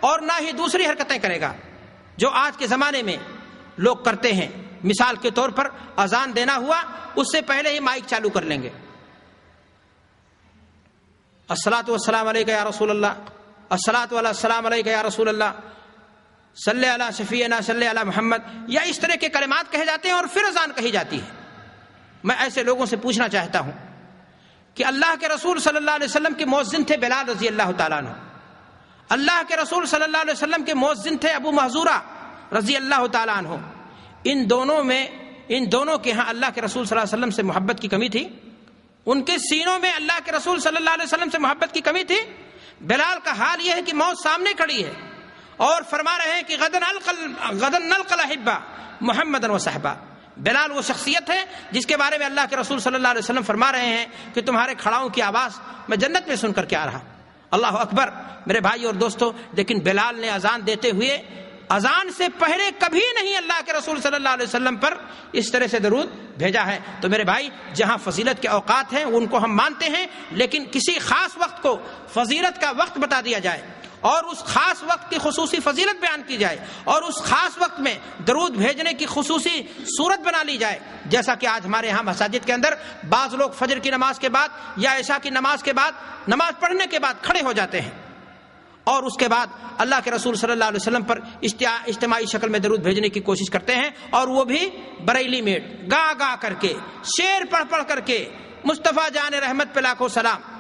اور نہ ہی دوسری حرکتیں کرے گا جو آج کے زمانے میں لوگ کرتے ہیں۔ مثال کے طور پر اذان دینا ہوا، اس سے پہلے ہی مائک چالو کر لیں گے، الصلاۃ والسلام علیک یا رسول اللہ، الصلاۃ والسلام علیک یا رسول اللہ، صلی علی شفیعنا صلی علی محمد، یا اس طرح کے کلمات کہے جاتے ہیں اور پھر اذان کہی جاتی ہے۔ میں ایسے لوگوں سے پوچھنا چاہتا ہوں کہ اللہ کے رسول صلی اللہ علیہ وسلم کے مؤذن تھے بلال رضی اللہ تعالیٰ عنہ، اللہ کے رسول صلی اللہ علیہ وسلم کے مؤذن تھے ابو محذورہ رضی اللہ تعالیٰ عنہ۔ ان دونوں کے ہاں اللہ کے رسول صلی اللہ علیہ وسلم سے محبت کی کمی تھی؟ ان کے سینوں میں اللہ کے رسول صلی اللہ علیہ وسلم سے محبت کی کمی تھی؟ بلال کا حال یہ ہے کہ موت سامنے کھڑی ہے اور فرما رہے ہیں کہ غدن نلقى الاحبہ محمدا وصحبہ۔ بلال وہ شخصیت ہے جس کے بارے میں اللہ کے رسول صلی اللہ علیہ وسلم فرما رہے ہیں کہ تمہارے کھڑاؤں کی آواز میں جنت میں سن کر کے آ رہا۔ اللہ اکبر میرے بھائی اور دوستو، لیکن بلال نے اذان دیتے ہوئے اذان سے پہلے کبھی نہیں اللہ کے رسول صلی اللہ علیہ وسلم پر اس طرح سے درود بھیجا ہے۔ تو میرے بھائی، جہاں فضیلت کے اوقات ہیں ان کو ہم مانتے ہیں، لیکن کسی خاص وقت کو فضیلت کا وقت بتا دیا جائے اور اس خاص وقت کی خصوصی فضیلت بیان کی جائے اور اس خاص وقت میں درود بھیجنے کی خصوصی صورت بنا لی جائے، جیسا کہ آج ہمارے ہاں مساجد کے اندر بعض لوگ فجر کی نماز کے بعد یا عشاء کی نماز کے بعد، نماز پڑھنے کے بعد کھڑے ہو جاتے ہیں اور اس کے بعد اللہ کے رسول صلی اللہ علیہ وسلم پر اجتماعی شکل میں درود بھیجنے کی کوشش کرتے ہیں، اور وہ بھی بریلی میٹ گا گا کر کے، شعر پڑھ پڑھ کر کے، مصطفیٰ جان رحمت پہ لاکھوں سلام۔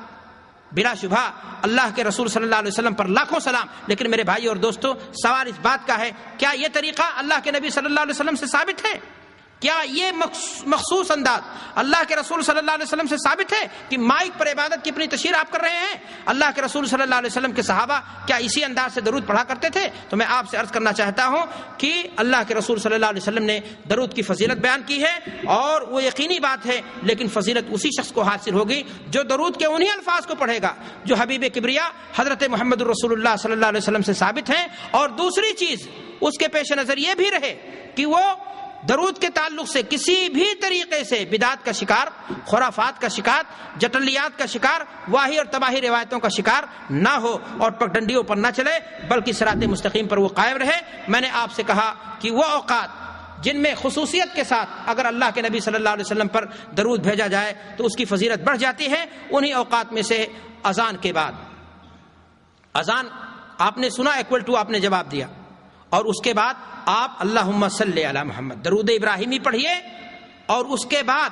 بلا شبہ اللہ کے رسول صلی اللہ علیہ وسلم پر لاکھوں سلام، لیکن میرے بھائی اور دوستو، سوال اس بات کا ہے، کیا یہ طریقہ اللہ کے نبی صلی اللہ علیہ وسلم سے ثابت ہے؟ کیا یہ مخصوص انداز اللہ کے رسول صلی اللہ علیہ وسلم سے ثابت ہے کہ مائک پر عبادت کی اپنی تشہیر آپ کر رہے ہیں؟ اللہ کے رسول صلی اللہ علیہ وسلم کے صحابہ کیا اسی انداز سے درود پڑھا کرتے تھے؟ تو میں آپ سے عرض کرنا چاہتا ہوں کہ اللہ کے رسول صلی اللہ علیہ وسلم نے درود کی فضیلت بیان کی ہے، اور وہ یقینی بات ہے، لیکن فضیلت اسی شخص کو حاصل ہوگی جو درود کے انہی الفاظ کو پڑھے گا جو حبیب کبریا حضرت محمد الرسول اللہ صلی اللہ علیہ وسلم سے ثابت ہیں۔ اور دوسری چیز اس کے پیش نظر یہ بھی رہے کہ وہ درود کے تعلق سے کسی بھی طریقے سے بدعت کا شکار، خرافات کا شکار، جٹلیات کا شکار، واہی اور تباہی روایتوں کا شکار نہ ہو اور پگڈنڈیوں پر نہ چلے، بلکہ صراط مستقیم پر وہ قائم رہے۔ میں نے آپ سے کہا کہ وہ اوقات جن میں خصوصیت کے ساتھ اگر اللہ کے نبی صلی اللہ علیہ وسلم پر درود بھیجا جائے تو اس کی فضیلت بڑھ جاتی ہے، انہی اوقات میں سے اذان کے بعد۔ اذان آپ نے سنا، ایکول ٹو آپ نے جواب دیا، اور اس کے بعد آپ اللہم صلی علی محمد درود ابراہیمی پڑھیے، اور اس کے بعد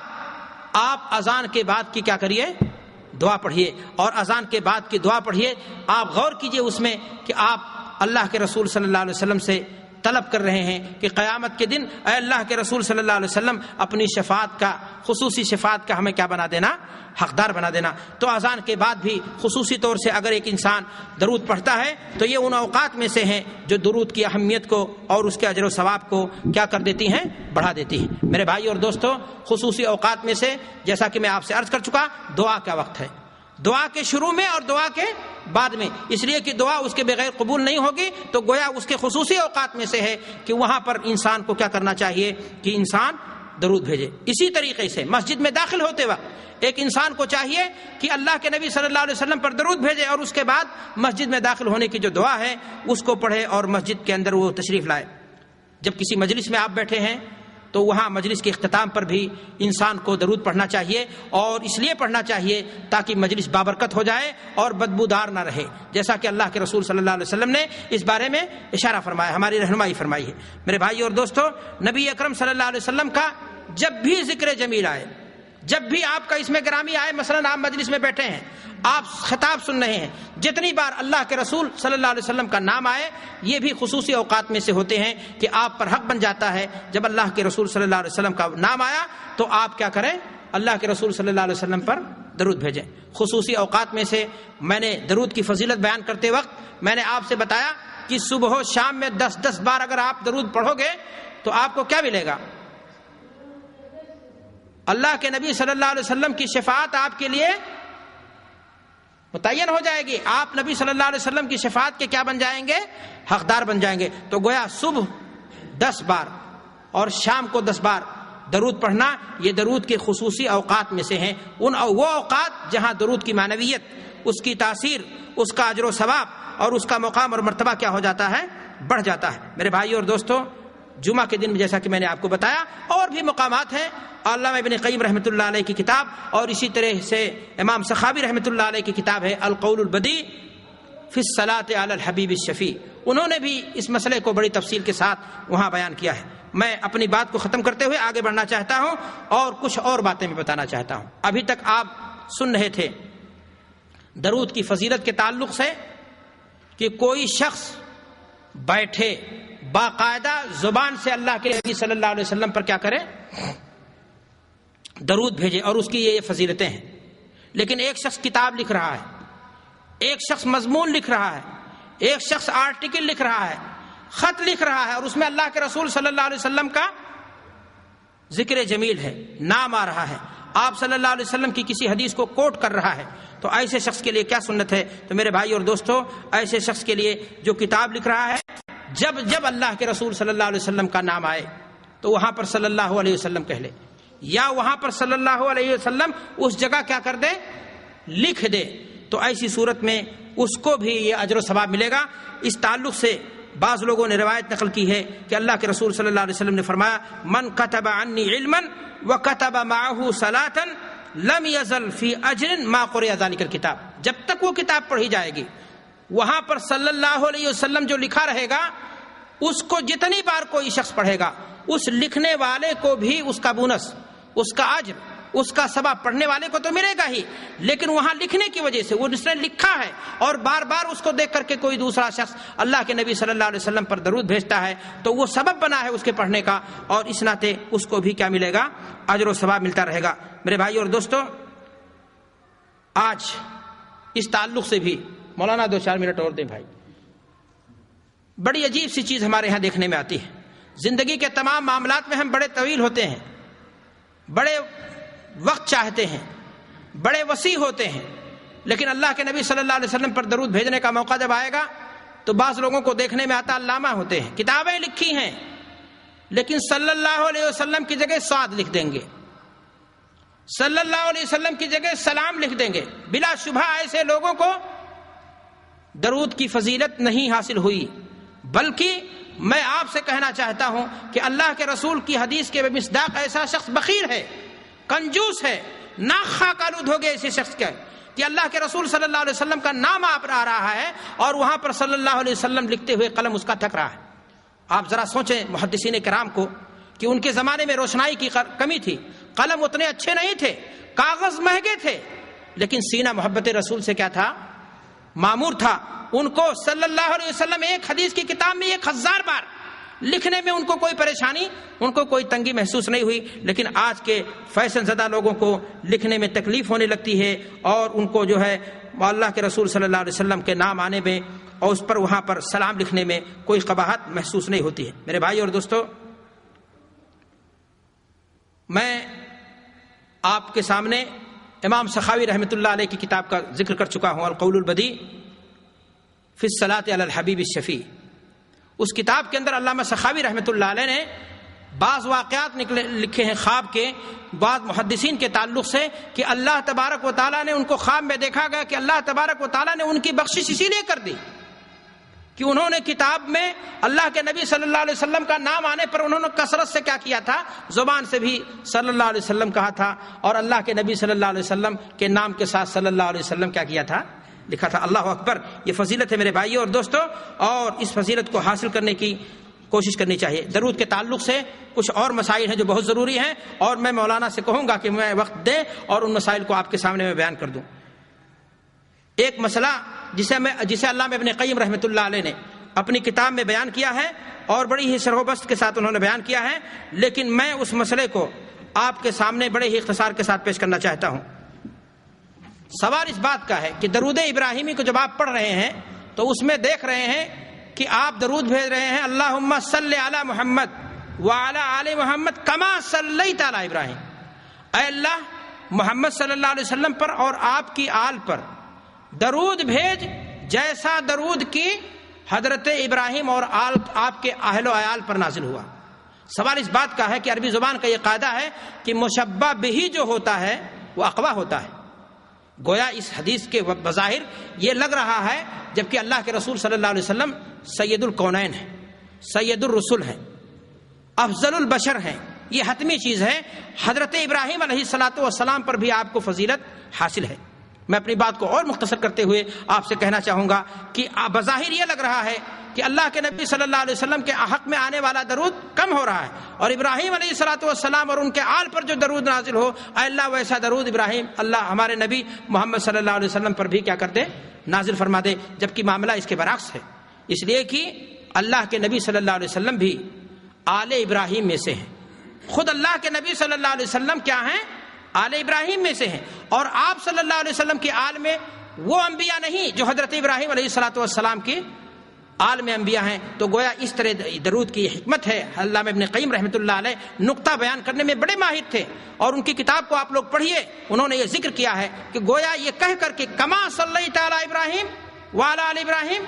آپ اذان کے بعد کی کیا کریے؟ دعا پڑھیے، اور اذان کے بعد کی دعا پڑھیے۔ آپ غور کیجئے اس میں کہ آپ اللہ کے رسول صلی اللہ علیہ وسلم سے طلب کر رہے ہیں کہ قیامت کے دن اے اللہ کے رسول صلی اللہ علیہ وسلم اپنی شفاعت کا، خصوصی شفاعت کا ہمیں کیا بنا دینا؟ حقدار بنا دینا۔ تو اذان کے بعد بھی خصوصی طور سے اگر ایک انسان درود پڑھتا ہے تو یہ ان اوقات میں سے ہیں جو درود کی اہمیت کو اور اس کے اجر و ثواب کو کیا کر دیتی ہیں؟ بڑھا دیتی ہیں۔ میرے بھائی اور دوستو، خصوصی اوقات میں سے جیسا کہ میں آپ سے عرض کر چکا، دعا کا وقت ہے، دعا کے شروع میں اور دعا کے بعد میں، اس لیے کہ دعا اس کے بغیر قبول نہیں ہوگی، تو گویا اس کے خصوصی اوقات میں سے ہے کہ وہاں پر انسان کو کیا کرنا چاہیے کہ انسان درود بھیجے۔ اسی طریقے سے مسجد میں داخل ہوتے وقت ایک انسان کو چاہیے کہ اللہ کے نبی صلی اللہ علیہ وسلم پر درود بھیجے، اور اس کے بعد مسجد میں داخل ہونے کی جو دعا ہے اس کو پڑھے اور مسجد کے اندر وہ تشریف لائے۔ جب کسی مجلس میں آپ بیٹھے ہیں تو وہاں مجلس کے اختتام پر بھی انسان کو درود پڑھنا چاہیے، اور اس لیے پڑھنا چاہیے تاکہ مجلس بابرکت ہو جائے اور بدبودار نہ رہے، جیسا کہ اللہ کے رسول صلی اللہ علیہ وسلم نے اس بارے میں اشارہ فرمایا، ہماری رہنمائی فرمائی ہے۔ میرے بھائی اور دوستو، نبی اکرم صلی اللہ علیہ وسلم کا جب بھی ذکر جمیل آئے، جب بھی آپ کا اس میں گرامی آئے، مثلا آپ مجلس میں بیٹھے ہیں، آپ خطاب سن رہے ہیں، جتنی بار اللہ کے رسول صلی اللہ علیہ وسلم کا نام آئے، یہ بھی خصوصی اوقات میں سے ہوتے ہیں کہ آپ پر حق بن جاتا ہے جب اللہ کے رسول صلی اللہ علیہ وسلم کا نام آیا تو آپ کیا کریں؟ اللہ کے رسول صلی اللہ علیہ وسلم پر درود بھیجیں۔ خصوصی اوقات میں سے میں نے درود کی فضیلت بیان کرتے وقت میں نے آپ سے بتایا کہ صبح و شام میں 10 بار اگر آپ درود پڑھو گے تو آپ کو کیا ملے گا؟ اللہ کے نبی صلی اللہ علیہ وسلم کی شفاعت آپ کے لیے متعین ہو جائے گی، آپ نبی صلی اللہ علیہ وسلم کی شفاعت کے کیا بن جائیں گے؟ حقدار بن جائیں گے۔ تو گویا صبح 10 بار اور شام کو 10 بار درود پڑھنا یہ درود کے خصوصی اوقات میں سے ہیں، وہ اوقات جہاں درود کی معنویت، اس کی تاثیر، اس کا اجر و ثواب اور اس کا مقام اور مرتبہ کیا ہو جاتا ہے؟ بڑھ جاتا ہے۔ میرے بھائیو اور دوستو، جمعہ کے دن میں جیسا کہ میں نے آپ کو بتایا اور بھی مقامات ہیں، علامہ ابن قیم رحمۃ اللہ علیہ کی کتاب، اور اسی طرح سے امام سخاوی رحمۃ اللہ علیہ کی کتاب ہے القول البدیع فی الصلاۃ علی الحبیب الشفیع، انہوں نے بھی اس مسئلے کو بڑی تفصیل کے ساتھ وہاں بیان کیا ہے۔ میں اپنی بات کو ختم کرتے ہوئے آگے بڑھنا چاہتا ہوں اور کچھ اور باتیں بھی بتانا چاہتا ہوں۔ ابھی تک آپ سن رہے تھے درود کی فضیلت کے تعلق سے کہ کوئی شخص بیٹھے باقاعدہ زبان سے اللہ کے نبی صلی اللہ علیہ وسلم پر کیا کرے؟ درود بھیجے، اور اس کی یہ فضیلتیں ہیں۔ لیکن ایک شخص کتاب لکھ رہا ہے، ایک شخص مضمون لکھ رہا ہے، ایک شخص آرٹیکل لکھ رہا ہے، خط لکھ رہا ہے، اور اس میں اللہ کے رسول صلی اللہ علیہ وسلم کا ذکر جمیل ہے، نام آ رہا ہے، آپ صلی اللہ علیہ وسلم کی کسی حدیث کو کوٹ کر رہا ہے، تو ایسے شخص کے لیے کیا سنت ہے؟ تو میرے بھائی اور دوستو، ایسے شخص کے لیے جو کتاب لکھ رہا ہے، جب اللہ کے رسول صلی اللہ علیہ وسلم کا نام آئے تو وہاں پر صلی اللہ علیہ وسلم کہہ لے، یا وہاں پر صلی اللہ علیہ وسلم اس جگہ کیا کر دے؟ لکھ دے، تو ایسی صورت میں اس کو بھی یہ اجر و ثواب ملے گا۔ اس تعلق سے بعض لوگوں نے روایت نقل کی ہے کہ اللہ کے رسول صلی اللہ علیہ وسلم نے فرمایا من كتب عني علما وكتب معه صلاة لم يزل في اجر ما قرئ ذلك الكتاب، جب تک وہ کتاب پڑھی جائے گی وہاں پر صلی اللہ علیہ وسلم جو لکھا رہے گا، اس کو جتنی بار کوئی شخص پڑھے گا اس لکھنے والے کو بھی اس کا بونس، اس کا اجر، اس کا ثواب پڑھنے والے کو تو ملے گا ہی، لیکن وہاں لکھنے کی وجہ سے وہ جس نے لکھا ہے اور بار بار اس کو دیکھ کر کے کوئی دوسرا شخص اللہ کے نبی صلی اللہ علیہ وسلم پر درود بھیجتا ہے تو وہ سبب بنا ہے اس کے پڑھنے کا، اور اس ناطے اس کو بھی کیا ملے گا؟ اجر و ثواب ملتا رہے گا۔ میرے بھائی اور دوستو، آج اس تعلق سے بھی مولانا 2-4 منٹ اور دیں بھائی، بڑی عجیب سی چیز ہمارے ہاں دیکھنے میں آتی ہے۔ زندگی کے تمام معاملات میں ہم بڑے طویل ہوتے ہیں، بڑے وقت چاہتے ہیں، بڑے وسیع ہوتے ہیں، لیکن اللہ کے نبی صلی اللہ علیہ وسلم پر درود بھیجنے کا موقع جب آئے گا تو بعض لوگوں کو دیکھنے میں آتا علامہ ہوتے ہیں، کتابیں لکھی ہیں، لیکن صلی اللہ علیہ وسلم کی جگہ صاد لکھ دیں گے، صلی اللہ علیہ وسلم کی جگہ سلام لکھ دیں گے۔ بلا شبہ ایسے لوگوں کو درود کی فضیلت نہیں حاصل ہوئی، بلکہ میں آپ سے کہنا چاہتا ہوں کہ اللہ کے رسول کی حدیث کے مصداق ایسا شخص بخیل ہے، کنجوس ہے، ناخواہ آلود ہو گئے ایسے شخص کا کہ اللہ کے رسول صلی اللہ علیہ وسلم کا نام آپ آ رہا ہے اور وہاں پر صلی اللہ علیہ وسلم لکھتے ہوئے قلم اس کا تھک رہا ہے۔ آپ ذرا سوچیں محدثین کرام کو کہ ان کے زمانے میں روشنائی کی کمی تھی، قلم اتنے اچھے نہیں تھے، کاغذ مہنگے تھے، لیکن سینہ محبت رسول سے کیا تھا؟ معمور تھا۔ ان کو صلی اللہ علیہ وسلم ایک حدیث کی کتاب میں 1000 بار لکھنے میں ان کو کوئی پریشانی، ان کو کوئی تنگی محسوس نہیں ہوئی، لیکن آج کے فیشن زدہ لوگوں کو لکھنے میں تکلیف ہونے لگتی ہے، اور ان کو جو ہے اللہ کے رسول صلی اللہ علیہ وسلم کے نام آنے میں اور اس پر وہاں پر سلام لکھنے میں کوئی قباحت محسوس نہیں ہوتی ہے۔ میرے بھائی اور دوستو، میں آپ کے سامنے امام سخاوی رحمۃ اللہ علیہ کی کتاب کا ذکر کر چکا ہوں، القول البدیع فی الصلاۃ علی الحبیب الشفیع۔ اس کتاب کے اندر علامہ سخاوی رحمۃ اللہ علیہ نے بعض واقعات لکھے ہیں خواب کے، بعض محدثین کے تعلق سے کہ اللہ تبارک و تعالیٰ نے ان کو خواب میں دیکھا گیا کہ اللہ تبارک و تعالیٰ نے ان کی بخشش اسی لیے کر دی کہ انہوں نے کتاب میں اللہ کے نبی صلی اللہ علیہ وسلم کا نام آنے پر انہوں نے کثرت سے کیا کیا تھا؟ زبان سے بھی صلی اللہ علیہ وسلم کہا تھا، اور اللہ کے نبی صلی اللہ علیہ وسلم کے نام کے ساتھ صلی اللہ علیہ وسلم کیا کیا تھا؟ لکھا تھا۔ اللہ اکبر، یہ فضیلت ہے میرے بھائیوں اور دوستوں، اور اس فضیلت کو حاصل کرنے کی کوشش کرنی چاہیے۔ درود کے تعلق سے کچھ اور مسائل ہیں جو بہت ضروری ہیں، اور میں مولانا سے کہوں گا کہ میں وقت دیں اور ان مسائل کو آپ کے سامنے میں بیان کر دوں۔ ایک مسئلہ جسے علامہ ابن قیم رحمۃ اللہ علیہ نے اپنی کتاب میں بیان کیا ہے اور بڑی ہی شرح و بسط کے ساتھ انہوں نے بیان کیا ہے، لیکن میں اس مسئلے کو آپ کے سامنے بڑے ہی اختصار کے ساتھ پیش کرنا چاہتا ہوں۔ سوال اس بات کا ہے کہ درود ابراہیمی کو جب آپ پڑھ رہے ہیں تو اس میں دیکھ رہے ہیں کہ آپ درود بھیج رہے ہیں اللہم صلی علی محمد وعلی آل محمد کما صلیت علی ابراہیم، اے اللہ محمد صلی اللہ علیہ وسلم پر اور آپ کی آل پر درود بھیج جیسا درود کی حضرت ابراہیم اور آپ کے اہل و عیال پر نازل ہوا۔ سوال اس بات کا ہے کہ عربی زبان کا یہ قاعدہ ہے کہ مشبہ بہی جو ہوتا ہے وہ اقویٰ ہوتا ہے، گویا اس حدیث کے بظاہر یہ لگ رہا ہے جبکہ اللہ کے رسول صلی اللہ علیہ وسلم سید الکونین ہیں، سید الرسل ہیں، افضل البشر ہیں، یہ حتمی چیز ہے۔ حضرت ابراہیم علیہ الصلاۃ والسلام پر بھی آپ کو فضیلت حاصل ہے۔ میں اپنی بات کو اور مختصر کرتے ہوئے آپ سے کہنا چاہوں گا کہ بظاہر یہ لگ رہا ہے کہ اللہ کے نبی صلی اللہ علیہ وسلم کے حق میں آنے والا درود کم ہو رہا ہے، اور ابراہیم علیہ الصلاۃ والسلام اور ان کے آل پر جو درود نازل ہو، اے اللہ ویسا درود ابراہیم اللہ ہمارے نبی محمد صلی اللہ علیہ وسلم پر بھی کیا کر دے، نازل فرما دے، جبکہ معاملہ اس کے برعکس ہے۔ اس لیے کہ اللہ کے نبی صلی اللہ علیہ وسلم بھی آل ابراہیم میں سے ہیں، خود اللہ کے نبی صلی اللہ علیہ وسلم کیا ہیں، آل ابراہیم میں سے ہیں، اور آپ صلی اللہ علیہ وسلم کے آل میں وہ انبیاء نہیں جو حضرت ابراہیم علیہ الصلاۃ والسلام کی آل میں انبیاء ہیں۔ تو گویا اس طرح درود کی حکمت ہے۔ علامہ ابن قیم رحمۃ اللہ علیہ نقطہ بیان کرنے میں بڑے ماہر تھے، اور ان کی کتاب کو آپ لوگ پڑھیے، انہوں نے یہ ذکر کیا ہے کہ گویا یہ کہہ کر کے کما صلی تعالی ابراہیم وعلی آل ابراہیم،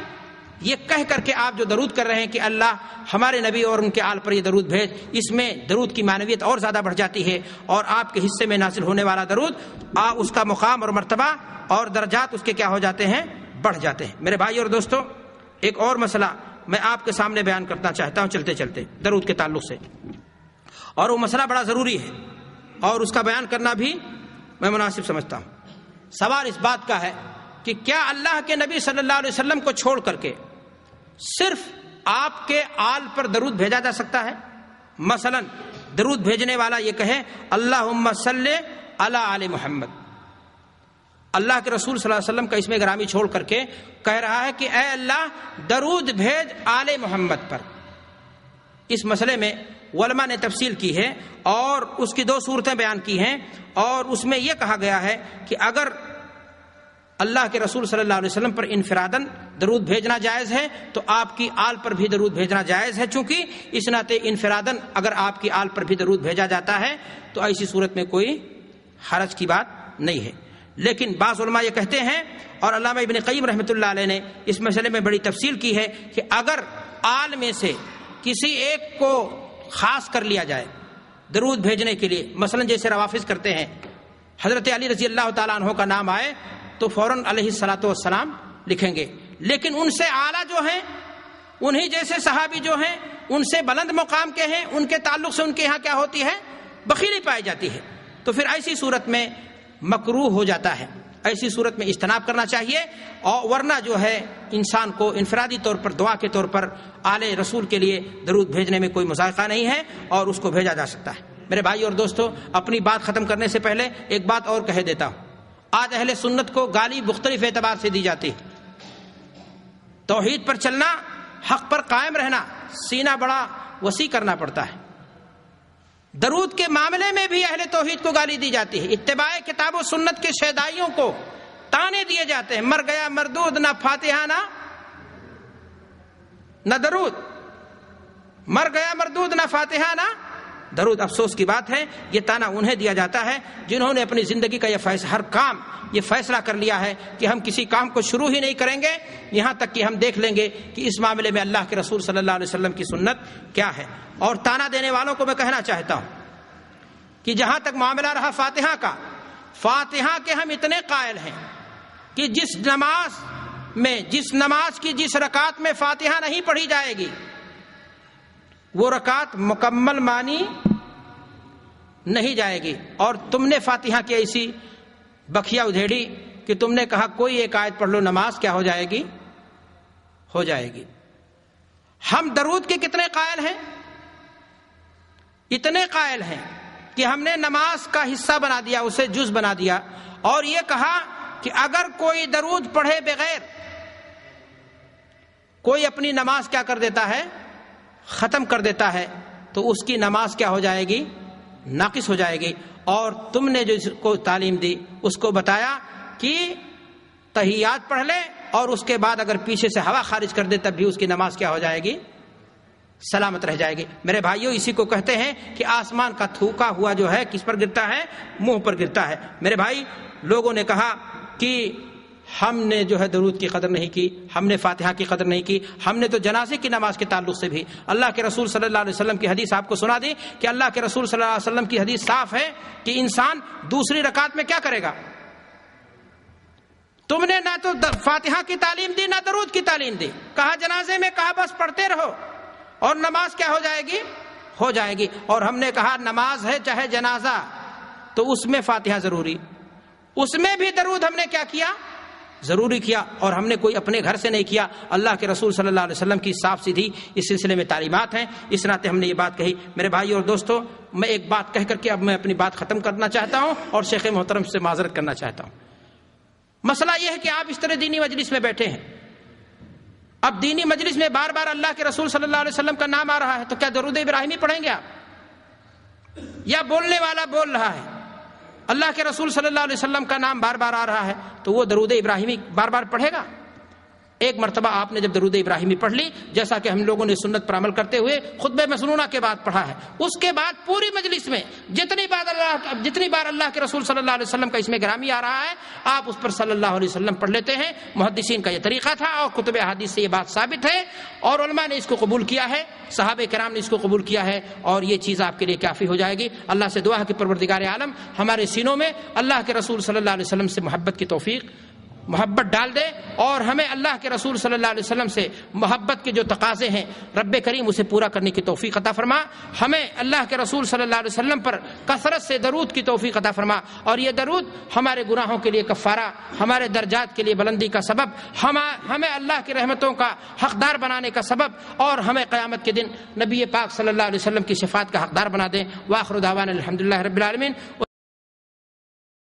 یہ کہہ کر کے آپ جو درود کر رہے ہیں کہ اللہ ہمارے نبی اور ان کے آل پر یہ درود بھیج، اس میں درود کی معنویت اور زیادہ بڑھ جاتی ہے، اور آپ کے حصے میں نازل ہونے والا درود اس کا مقام اور مرتبہ اور درجات اس کے کیا ہو جاتے ہیں، بڑھ جاتے ہیں۔ میرے بھائی اور دوستو، ایک اور مسئلہ میں آپ کے سامنے بیان کرنا چاہتا ہوں چلتے چلتے درود کے تعلق سے، اور وہ مسئلہ بڑا ضروری ہے اور اس کا بیان کرنا بھی میں مناسب سمجھتا ہوں۔ سوال اس بات کا ہے کہ کیا اللہ کے نبی صلی اللہ علیہ وسلم کو چھوڑ کر کے صرف آپ کے آل پر درود بھیجا جا سکتا ہے؟ مثلا درود بھیجنے والا یہ کہے اللہم صلی علی آل محمد، اللہ کے رسول صلی اللہ علیہ وسلم کا اسم گرامی چھوڑ کر کے کہہ رہا ہے کہ اے اللہ درود بھیج آل محمد پر۔ اس مسئلے میں علماء نے تفصیل کی ہے اور اس کی دو صورتیں بیان کی ہیں، اور اس میں یہ کہا گیا ہے کہ اگر اللہ کے رسول صلی اللہ علیہ وسلم پر انفراداً درود بھیجنا جائز ہے تو آپ کی آل پر بھی درود بھیجنا جائز ہے، چونکہ اس ناطے انفراداً اگر آپ کی آل پر بھی درود بھیجا جاتا ہے تو ایسی صورت میں کوئی حرج کی بات نہیں ہے۔ لیکن بعض علماء یہ کہتے ہیں، اور علامہ ابن قیم رحمۃ اللہ علیہ نے اس مسئلے میں بڑی تفصیل کی ہے، کہ اگر آل میں سے کسی ایک کو خاص کر لیا جائے درود بھیجنے کے لیے، مثلا جیسے روافظ کرتے ہیں، حضرت علی رضی اللہ تعالیٰ عنہ کا نام آئے تو فوراً علیہ الصلاۃ والسلام لکھیں گے، لیکن ان سے اعلیٰ جو ہیں، انہی جیسے صحابی جو ہیں، ان سے بلند مقام کے ہیں، ان کے تعلق سے ان کے ہاں کیا ہوتی ہے، بخیلی پائی جاتی ہے، تو پھر ایسی صورت میں مکروہ ہو جاتا ہے، ایسی صورت میں اجتناب کرنا چاہیے، اور ورنہ جو ہے انسان کو انفرادی طور پر دعا کے طور پر آل رسول کے لیے درود بھیجنے میں کوئی مذائقہ نہیں ہے، اور اس کو بھیجا جا سکتا ہے۔ میرے بھائی اور دوستو، اپنی بات ختم کرنے سے پہلے ایک بات اور کہہ دیتا ہوں۔ آج اہل سنت کو گالی مختلف اعتبار سے دی جاتی ہے۔ توحید پر چلنا، حق پر قائم رہنا، سینہ بڑا وسیع کرنا پڑتا ہے۔ درود کے معاملے میں بھی اہل توحید کو گالی دی جاتی ہے۔ اتباع کتاب و سنت کے شیدائیوں کو تانے دیے جاتے ہیں، مر گیا مردود، نہ فاتحہ نہ درود، مر گیا مردود، نہ فاتحہ نہ درود۔ افسوس کی بات ہے، یہ تانا انہیں دیا جاتا ہے جنہوں نے اپنی زندگی کا ہر کام یہ فیصلہ کر لیا ہے کہ ہم کسی کام کو شروع ہی نہیں کریں گے یہاں تک کہ ہم دیکھ لیں گے کہ اس معاملے میں اللہ کے رسول صلی اللہ علیہ وسلم کی سنت کیا ہے۔ اور تانا دینے والوں کو میں کہنا چاہتا ہوں کہ جہاں تک معاملہ رہا فاتحہ کا، فاتحہ کے ہم اتنے قائل ہیں کہ جس نماز کی جس رکعت میں فاتحہ نہیں پڑھی جائے گی وہ رکعت مکمل مانی نہیں جائے گی۔ اور تم نے فاتحہ کی ایسی بخیا ادھیڑی کہ تم نے کہا کوئی ایک آیت پڑھ لو، نماز کیا ہو جائے گی، ہو جائے گی۔ ہم درود کے کتنے قائل ہیں؟ اتنے قائل ہیں کہ ہم نے نماز کا حصہ بنا دیا، اسے جز بنا دیا، اور یہ کہا کہ اگر کوئی درود پڑھے بغیر کوئی اپنی نماز کیا کر دیتا ہے، ختم کر دیتا ہے، تو اس کی نماز کیا ہو جائے گی، ناقص ہو جائے گی۔ اور تم نے جو اس کو تعلیم دی اس کو بتایا کہ تحیات پڑھ لے، اور اس کے بعد اگر پیچھے سے ہوا خارج کر دے تب بھی اس کی نماز کیا ہو جائے گی، سلامت رہ جائے گی۔ میرے بھائیوں، اسی کو کہتے ہیں کہ آسمان کا تھوکا ہوا جو ہے کس پر گرتا ہے، منہ پر گرتا ہے۔ میرے بھائی، لوگوں نے کہا کہ ہم نے جو ہے درود کی قدر نہیں کی، ہم نے فاتحہ کی قدر نہیں کی، ہم نے تو جنازے کی نماز کے تعلق سے بھی اللہ کے رسول صلی اللہ علیہ وسلم کی حدیث آپ کو سنا دی کہ اللہ کے رسول صلی اللہ علیہ وسلم کی حدیث صاف ہے کہ انسان دوسری رکعت میں کیا کرے گا، تم نے نہ تو فاتحہ کی تعلیم دی نہ درود کی تعلیم دی. کہا جنازے میں کہا بس پڑھتے رہو اور نماز کیا ہو جائے گی؟ ہو جائے گی. اور ہم نے کہا نماز ہے چاہے جنازہ تو اس میں فاتحہ ضروری, اس میں بھی درود ہم نے کیا کیا؟ ضروری کیا. اور ہم نے کوئی اپنے گھر سے نہیں کیا, اللہ کے رسول صلی اللہ علیہ وسلم کی صاف سیدھی اس سلسلے میں تعلیمات ہیں. اس ناطے ہم نے یہ بات کہی. میرے بھائی اور دوستو, میں ایک بات کہہ کر کے اب میں اپنی بات ختم کرنا چاہتا ہوں اور شیخ محترم سے معذرت کرنا چاہتا ہوں. مسئلہ یہ ہے کہ آپ اس طرح دینی مجلس میں بیٹھے ہیں, اب دینی مجلس میں بار بار اللہ کے رسول صلی اللہ علیہ وسلم کا نام آ رہا ہے, تو کیا درود ابراہیمی پڑھیں گے آپ؟ یا بولنے والا بول رہا ہے اللہ کے رسول صلی اللہ علیہ وسلم کا نام بار بار آ رہا ہے تو وہ درود ابراہیمی بار بار پڑھے گا؟ ایک مرتبہ آپ نے جب درود ابراہیمی پڑھ لی, جیسا کہ ہم لوگوں نے سنت پر عمل کرتے ہوئے خطبہ مسنونہ کے بعد پڑھا ہے, اس کے بعد پوری مجلس میں جتنی بار اللہ کے رسول صلی اللہ علیہ وسلم کا اس میں گرامی آ رہا ہے آپ اس پر صلی اللہ علیہ وسلم پڑھ لیتے ہیں. محدثین کا یہ طریقہ تھا اور کتب احادیث سے یہ بات ثابت ہے اور علماء نے اس کو قبول کیا ہے, صحابہ کرام نے اس کو قبول کیا ہے, اور یہ چیز آپ کے لیے کافی ہو جائے گی. اللہ سے دعا ہے کہ پروردگار عالم ہمارے سینوں میں اللہ کے رسول صلی اللہ علیہ وسلم سے محبت کی توفیق, محبت ڈال دے, اور ہمیں اللہ کے رسول صلی اللہ علیہ وسلم سے محبت کے جو تقاضے ہیں رب کریم اسے پورا کرنے کی توفیق عطا فرما. ہمیں اللہ کے رسول صلی اللہ علیہ وسلم پر کثرت سے درود کی توفیق عطا فرما, اور یہ درود ہمارے گناہوں کے لیے کفارہ, ہمارے درجات کے لیے بلندی کا سبب, ہمیں اللہ کی رحمتوں کا حقدار بنانے کا سبب, اور ہمیں قیامت کے دن نبی پاک صلی اللہ علیہ وسلم کی شفاعت کا حقدار بنا دیں. وآخر دعوانا الحمدللہ رب العالمین.